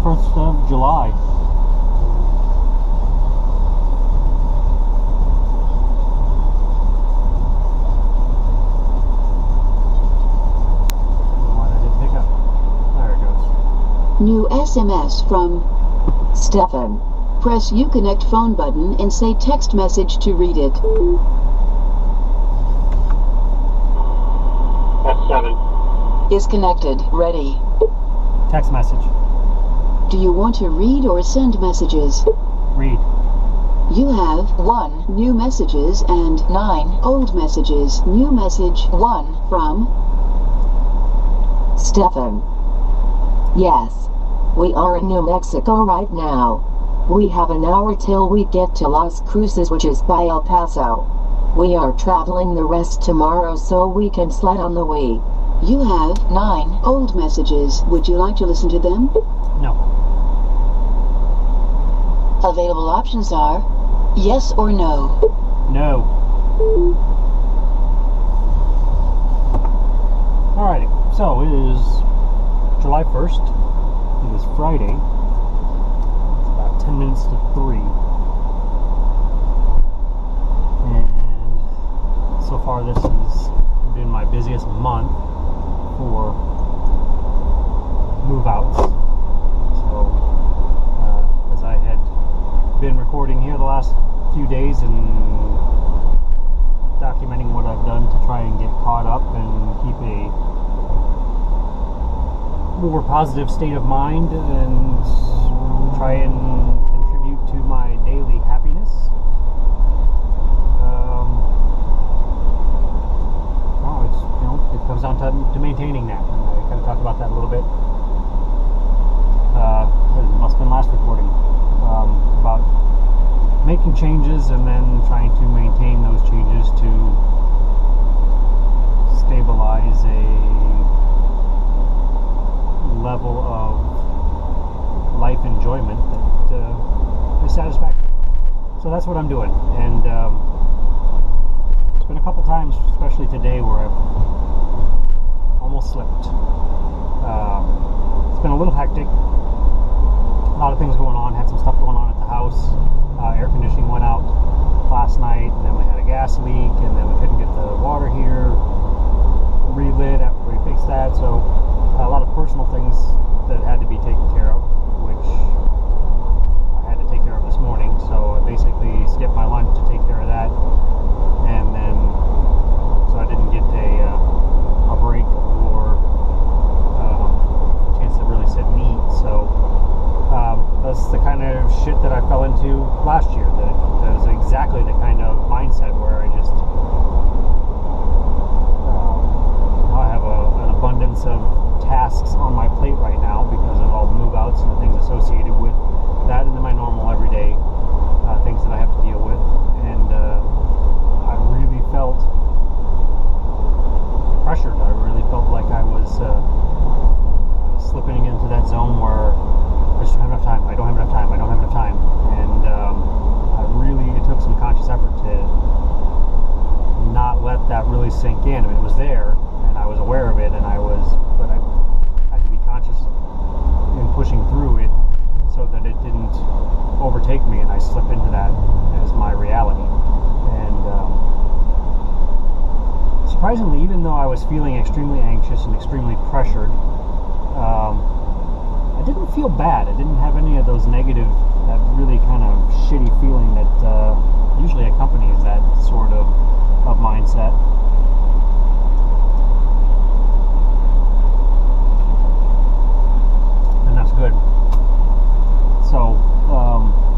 1st of July. Why that didn't pick up? There it goes. New SMS from Stefan. Press Uconnect phone button and say text message to read it. F7. Is connected. Ready. Text message. Do you want to read or send messages? Read. You have 1 new messages and 9 old messages. New message 1 from Stefan. Yes. We are in New Mexico right now. We have an hour till we get to Las Cruces, which is by El Paso. We are traveling the rest tomorrow so we can sled on the way. You have 9 old messages. Would you like to listen to them? No. Available options are yes or no. No. Alrighty, so it is July 1st. It is Friday. It's about 10 minutes to 3. And so far this has been my busiest month for move-outs. So, as I had been recording here the last few days and documenting what I've done to try and get caught up and keep a more positive state of mind and try and contribute to my daily happiness. It comes down to maintaining that. And I kind of talked about that a little bit. It must have been last recording about making changes and then trying to maintain those changes to stabilize a level of life enjoyment that is satisfactory. So that's what I'm doing. And it's been a couple times, especially today, where I've almost slipped. It's been a little hectic. A lot of things going on. Had some stuff going on at the house. Air conditioning went out last night, and then we had a gas leak, and then we couldn't get the water heater relit after we fixed that. So a lot of personal things that had to be taken care of, which I had to take care of this morning. So I basically skipped my lunch to take care of that, and then so I didn't get a break or a chance to really sit and eat. So that's the kind of shit that I fell into last year. That was exactly the kind of mindset where I just I have an abundance of tasks on my plate right now because of all the move-outs and the things associated with that, and then my normal everyday things that I have to deal with. And I really felt pressured. I really felt like I was slipping into that zone where I just don't have enough time. I don't have enough time. I don't have enough time. And it took some conscious effort to not let that really sink in. I mean, it was there, and I was aware of it, but I had to be conscious in pushing through it so that it didn't overtake me and I slip into that as my reality. And surprisingly, even though I was feeling extremely anxious and extremely pressured, I didn't feel bad. I didn't have any of those negative, that really kind of shitty feeling that usually accompanies that sort of mindset. And that's good. So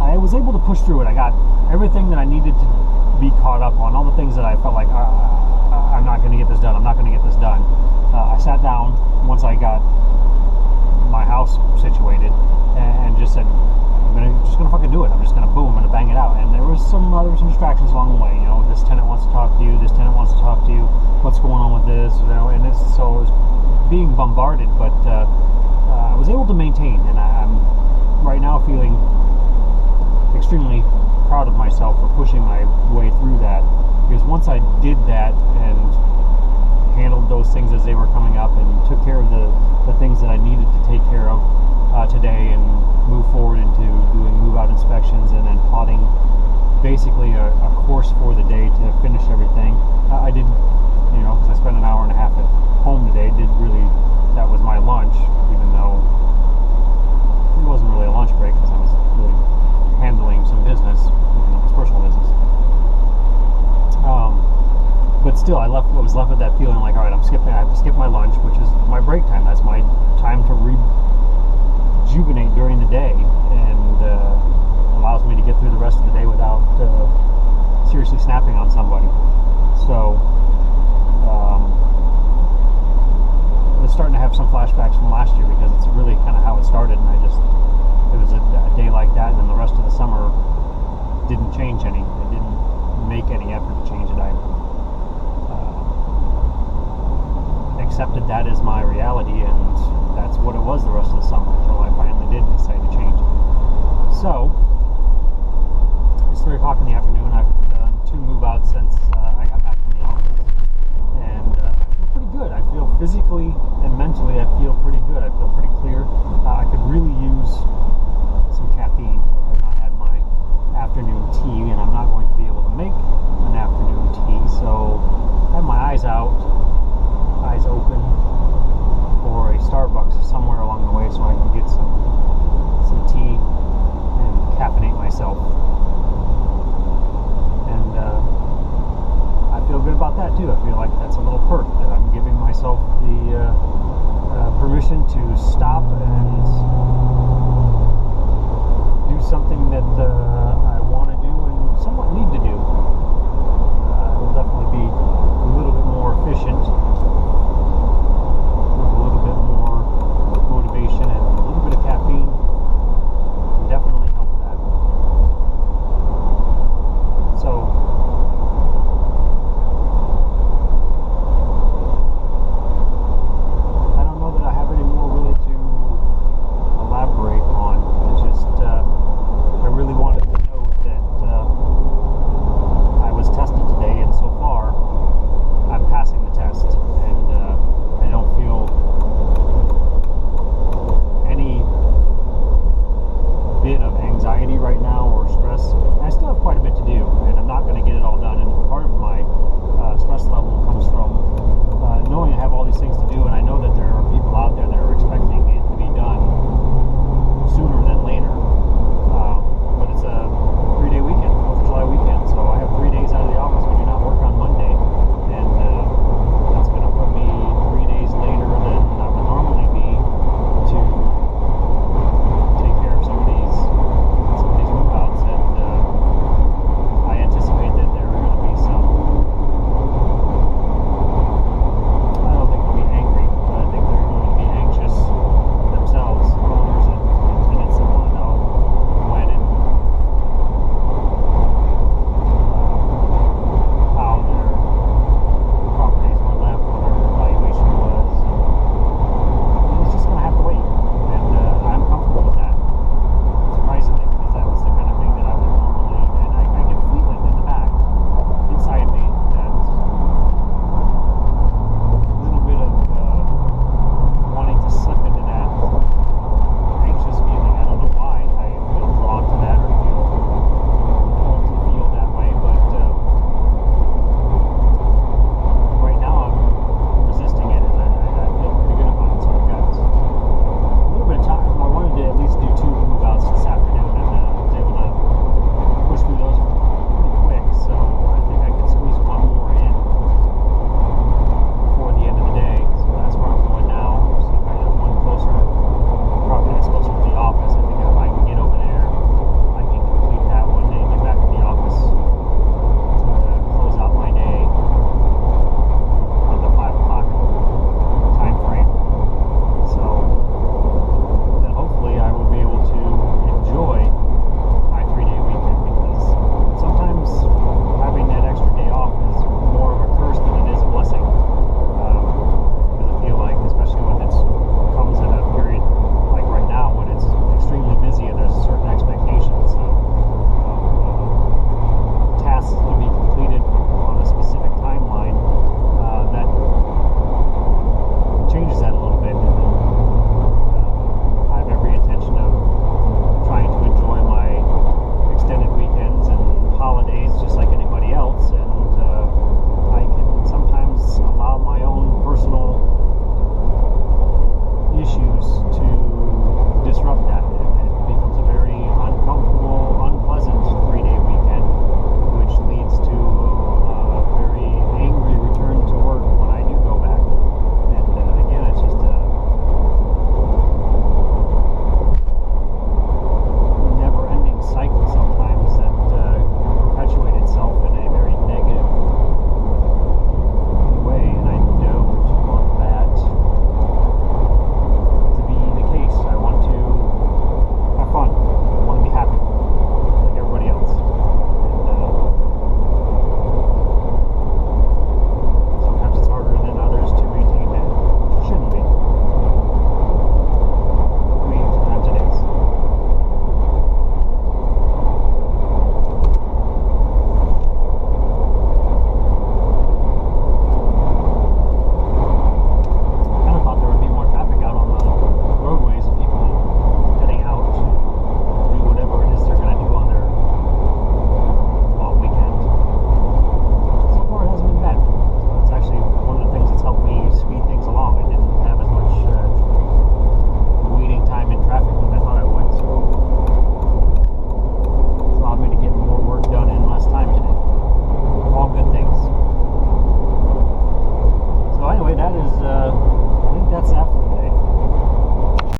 I was able to push through it. I got everything that I needed to be caught up on, all the things that I felt like I'm not going to get this done. I'm not going to get this done. I sat down once I got my house situated and just said, I'm just gonna fucking do it. I'm just gonna boom, I'm gonna bang it out. And there was some distractions along the way. You know, this tenant wants to talk to you. This tenant wants to talk to you. What's going on with this? You know, and it was being bombarded. But I was able to maintain, and I'm right now feeling extremely proud of myself for pushing my way through that. Because once I did that and handled those things as they were coming up and took care of the things that I needed to take care of today and finished everything. I did, because I spent an hour and a half at home today. That was my lunch, even though it wasn't really a lunch break because I was really handling some business, it was personal business. But still, I was left with that feeling like, all right, I have to skip my lunch, which is my break time. That's my time to rejuvenate during the day, and allows me to get through the rest of the day without seriously snapping on somebody. So, I was starting to have some flashbacks from last year because it's really kind of how it started, and it was a day like that, and then the rest of the summer didn't change any. I didn't make any effort to change it. I accepted that as my reality, and that's what it was the rest of the summer until I finally did decide to change it. So, it's 3 o'clock in the afternoon. I've done 2 move-outs since I got back from the office, and I feel pretty good. I feel physically and mentally, I feel pretty good. I feel pretty clear. I could really use some caffeine. I've not had my afternoon tea, and I'm not going to be able to make an afternoon tea, so I have my eyes open for a Starbucks somewhere along the way so I can get some tea and caffeinate myself. And I feel good about that too. I feel like that's a little perk that I'm giving myself the permission to stop and